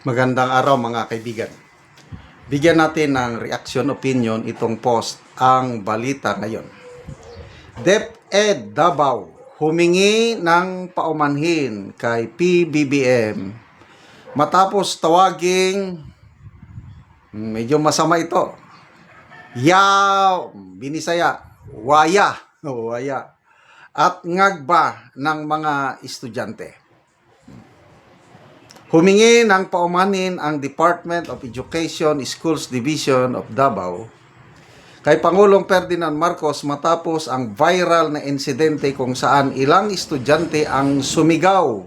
Magandang araw mga kaibigan. Bigyan natin ng reaction opinion itong post ang balita ngayon. DepEd Davao humingi ng paumanhin kay PBBM matapos tawaging medyo masama ito. Binisaya, waya at ngagba ng mga estudyante. Humingi ng paumanhin ang Department of Education Schools Division of Davao kay Pangulong Ferdinand Marcos matapos ang viral na insidente kung saan ilang estudyante ang sumigaw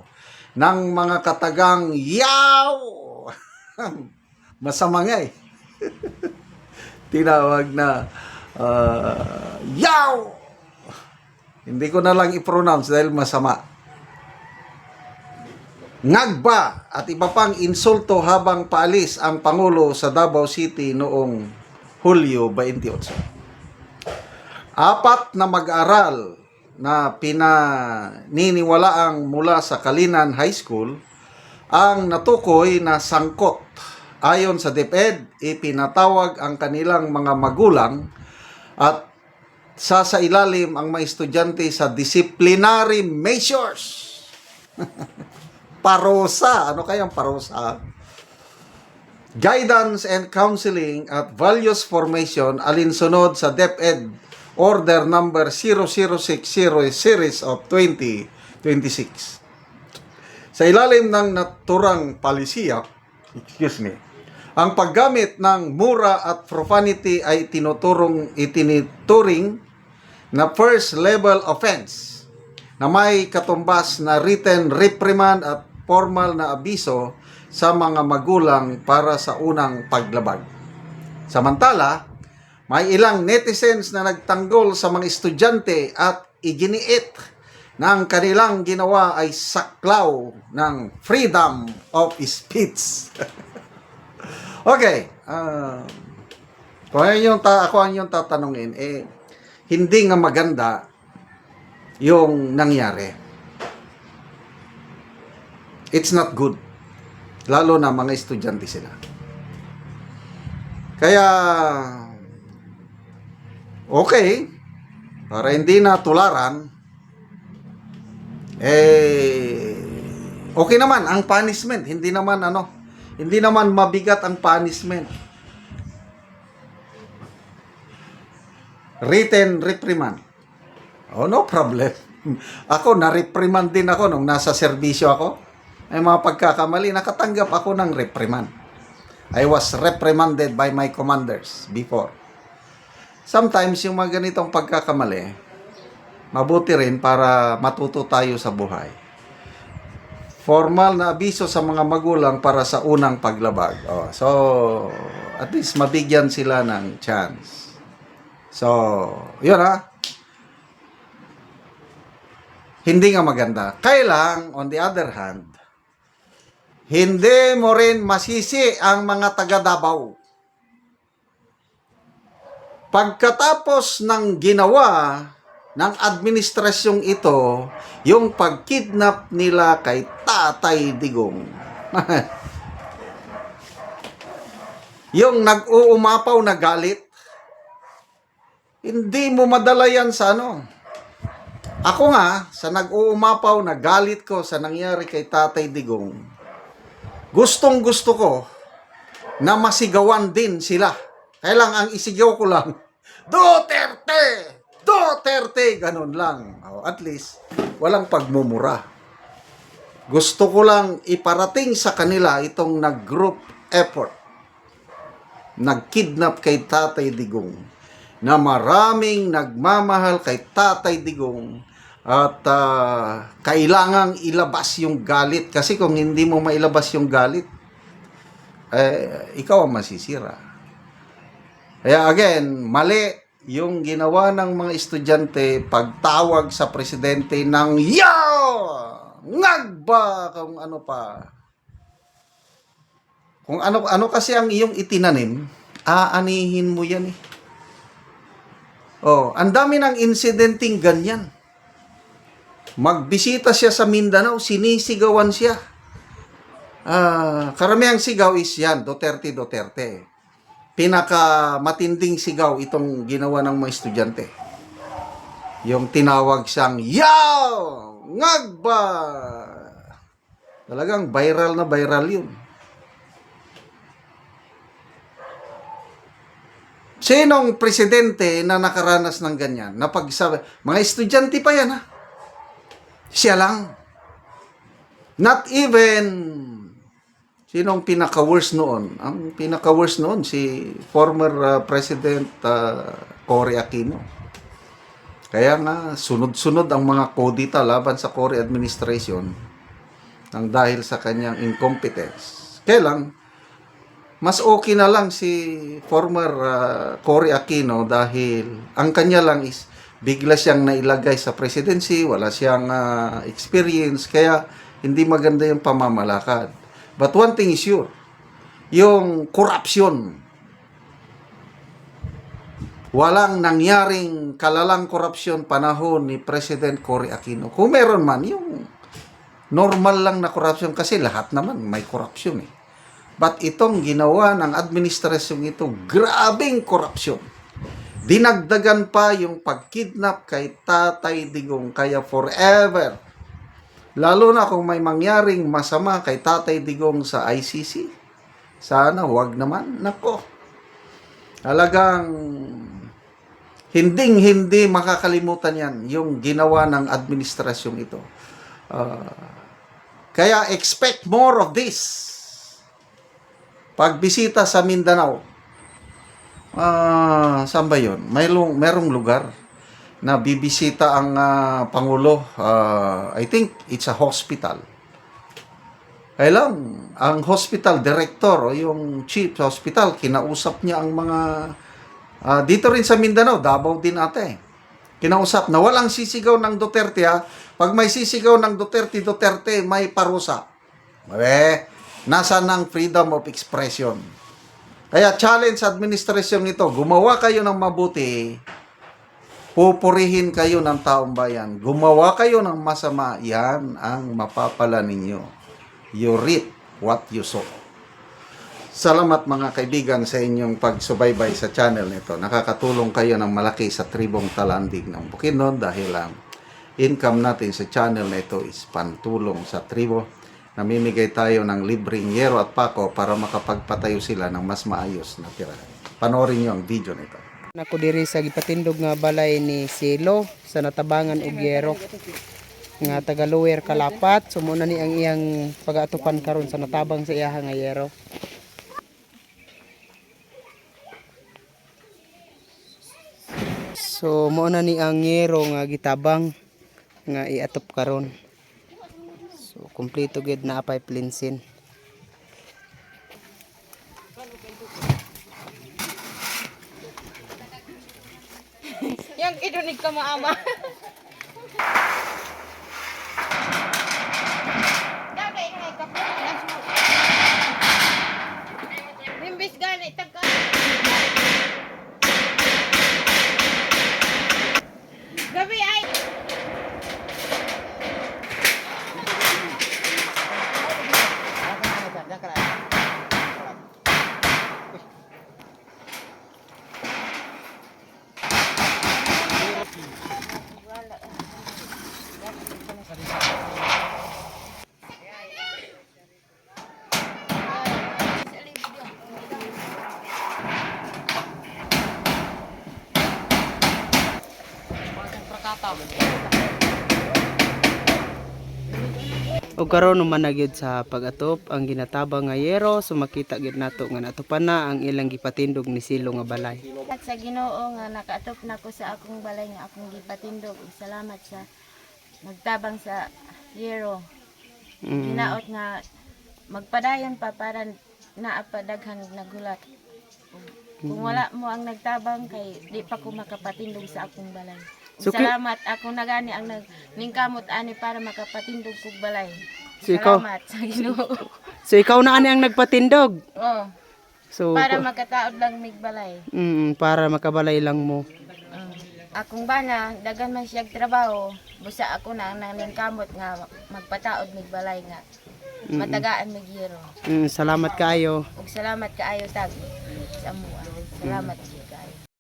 ng mga katagang yaw! Masama nga eh. Tinawag na yaw! Hindi ko na lang i-pronounce dahil masama. Ngagba at iba pang insulto habang paalis ang Pangulo sa Davao City noong Hulyo 28. Apat na mag-aral na pinaniniwalaang mula sa Kalinan High School ang natukoy na sangkot. Ayon sa DepEd, ipinatawag ang kanilang mga magulang at sasailalim ang mga estudyante sa disciplinary measures. Parusa. Ano kayang parusa? Guidance and counseling at values formation alinsunod sa DepEd Order number 0060 series of 2026. Sa ilalim ng naturang palisiya, ang paggamit ng mura at profanity ay itinuturing na first level offense na may katumbas na written reprimand at formal na abiso sa mga magulang para sa unang paglabag. Samantala, may ilang netizens na nagtanggol sa mga estudyante at iginiit na ang kanilang ginawa ay saklaw ng freedom of speech. Okay, kung ako ang yung tatanungin, hindi nga maganda yung nangyari. It's not good. Lalo na mga estudyante sila. Kaya, okay, para hindi na tularan, okay naman ang punishment. Hindi naman mabigat ang punishment. Written reprimand. Oh, no problem. Ako, na-reprimand din ako nung nasa serbisyo ako. May mga pagkakamali, nakatanggap ako ng reprimand. I was reprimanded by my commanders before. Sometimes, yung mga ganitong pagkakamali, mabuti rin para matuto tayo sa buhay. Formal na abiso sa mga magulang para sa unang paglabag. So, at least mabigyan sila ng chance. So, yun Hindi nga maganda. Kailang, on the other hand, hindi mo rin masisi ang mga taga Davao. Pagkatapos ng ginawa ng administrasyong ito, yung pagkidnap nila kay Tatay Digong. Yung nag-uumapaw na galit, hindi mo madala yan sa Ako nga, sa nag-uumapaw na galit ko sa nangyari kay Tatay Digong, gustong-gusto ko na masigawan din sila. Kaya lang, ang isigaw ko lang, Duterte! Duterte! Ganun lang. At least, walang pagmumura. Gusto ko lang iparating sa kanila itong nag-group effort. Nag-kidnap kay Tatay Digong. Na maraming nagmamahal kay Tatay Digong. At kailangang ilabas yung galit. Kasi kung hindi mo mailabas yung galit, ikaw ang masisira. Kaya again, mali yung ginawa ng mga estudyante pagtawag sa presidente ng yaw! Ngagba! Kung ano pa. Kung ano kasi ang iyong itinanim, aanihin mo yan eh. Ang dami ng incidenting ganyan. Magbisita siya sa Mindanao, sinisigawan siya. Karamihang sigaw is yan, Duterte, Duterte. Pinaka matinding sigaw itong ginawa ng mga estudyante. Yung tinawag siyang, Yaw! Ngagba! Talagang viral na viral yun. Sinong presidente na nakaranas ng ganyan? Na pagsabi, mga estudyante pa yan ha. Siya lang. Not even, sinong pinaka-worst noon? Ang pinaka-worst noon, si former President Cory Aquino. Kaya nga, sunod-sunod ang mga kodita laban sa Cory administration nang dahil sa kanyang incompetence. Kaya lang, mas okay na lang si former Cory Aquino dahil ang kanya lang is bigla siyang nailagay sa presidency, wala siyang experience, kaya hindi maganda yung pamamalakad. But one thing is sure, yung corruption, walang nangyaring kalalang korupsyon panahon ni President Cory Aquino. Kung meron man, yung normal lang na korupsyon kasi lahat naman may korupsyon eh. But itong ginawa ng administrasyon ito, grabing korupsyon. Dinagdagan pa yung pagkidnap kay Tatay Digong, kaya forever. Lalo na kung may mangyaring masama kay Tatay Digong sa ICC. Sana wag naman. Nako. Talagang hinding-hindi makakalimutan yan yung ginawa ng administrasyong ito. Kaya expect more of this. Pagbisita sa Mindanao, saan ba yun? Merong lugar na bibisita ang Pangulo. I think it's a hospital. Kaya lang, ang hospital director o yung chief hospital, kinausap niya ang mga dito rin sa Mindanao, Davao din ate. Kinausap na walang sisigaw ng Duterte ha. Pag may sisigaw ng Duterte, may parusa. Nasa ng freedom of expression. Kaya challenge sa administrasyon ito, gumawa kayo ng mabuti, pupurihin kayo ng taong bayan. Gumawa kayo ng masama, yan ang mapapala ninyo. You reap what you sow. Salamat mga kaibigan sa inyong pagsubaybay sa channel nito. Nakakatulong kayo ng malaki sa tribong Talandig ng Bukidnon dahil ang income natin sa channel na ito is pantulong sa tribo. Namimigay tayo ng libreng yero at pako para makapagpatayo sila ng mas maayos na tirahan. Panoorin nyo ang video nito. Ako diri sa gipatindog nga balay ni Silo sa Natabangan ug Yero nga taga Lower Kalapat. So muna ni ang iyang pag-atupan karon sa natabang sa iyaha nga Yero. So muna ni ang Yero nga gitabang nga iatop karon. So kompleto gid na apay plinsin. Yang idunig ka maama. Dagay na kapag Limbis gani tagka. Gabi ay O karon naman na gyud sa pag-atop ang ginatabang nga Yero. So makita gyud nato nga natupan na ang ilang gipatindog ni Silo nga balay. at sa Ginoo nga nakaatop na ko sa akong balay nga akong gipatindog. Salamat sa nagtabang sa Yero. Ginaot nga magpadayon pa para naapadaghang nagulat. Kung wala mo ang nagtabang kay di pa ko makapatindog sa akong balay. So, Salamat ako na gani ang ningkamot ani para makapatindog kog balay. So, ikaw? Salamat sa Ginoo. So ikaw na ani ang nagpatindog. Oh, So para makataod lang mig balay. para makabalay lang mo. Akong bana dagan man siya trabaho, busa ako na ang nangkamot nga magpataod mig balay nga matagaan mig yero. Salamat kaayo. Ug salamat kaayo tag sa amuan. Salamat gyud kaayo.